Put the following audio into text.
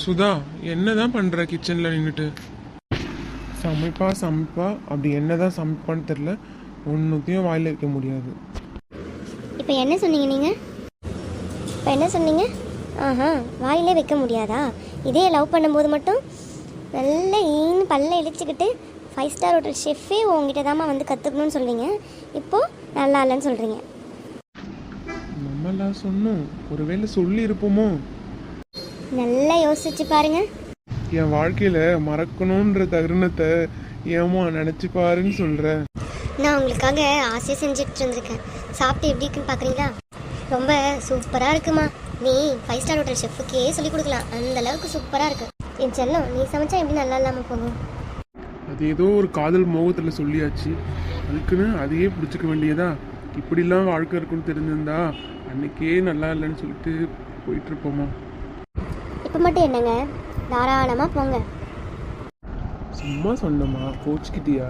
சுதா, என்னதான் பண்ற கிச்சன்ல நின்றுட்டு? சமைப்பா சமைப்பா அப்படி என்னதான் சமைப்பான்னு தெரில, ஒன்றுத்தையும் வாயில வைக்க முடியாது. இப்போ என்ன சொன்னீங்க நீங்கள்? இப்போ என்ன சொன்னீங்க? ஆஹா, வாயிலே வைக்க முடியாதா? இதே லவ் பண்ணும்போது மட்டும் நல்ல ஈன்னு பல்ல இழிச்சிக்கிட்டு 5 ஸ்டார் ஹோட்டல் ஷெஃபே உங்ககிட்ட தாம்மா வந்து கற்றுக்கணும்னு சொல்வீங்க. இப்போது நல்லா இல்லைன்னு சொல்கிறீங்க. நம்மளா சொன்னோம்? ஒருவேளை சொல்லி இருப்போமோ? நல்லா யோசிச்சு பாருங்க. என் வாழ்க்கையில மறக்கணுன்ற தருணத்தை ஏமா நினைச்சு பாருன்னு சொல்ற. நான் உங்களுக்காக ஆசையாக செஞ்சுட்டு இருந்திருக்கேன். சாப்பிட்டு எப்படி இருக்குன்னு பார்க்குறீங்களா? ரொம்ப சூப்பராக இருக்குமா. நீ 5 ஸ்டார் ஹோட்டல் ஷெஃபுக்கே சொல்லிக் கொடுக்கலாம், அந்த அளவுக்கு சூப்பராக இருக்கு. என் செல்லம், நீ சமைச்சா எப்படி நல்லா இல்லாமல் போகும்? அது ஏதோ ஒரு காதல் மோகத்தில் சொல்லியாச்சு, அதுக்குன்னு அதையே பிடிச்சிக்க வேண்டியதா? இப்படிலாம் வாழ்க்கை இருக்குன்னு தெரிஞ்சிருந்தா அன்னைக்கே நல்லா இல்லைன்னு சொல்லிட்டு போயிட்டு இருப்போமா? இப்போ மட்டும் என்னங்க, தாராளமாக போங்க. சும்மா சொன்னமா, கோச்சுக்கிட்டியா?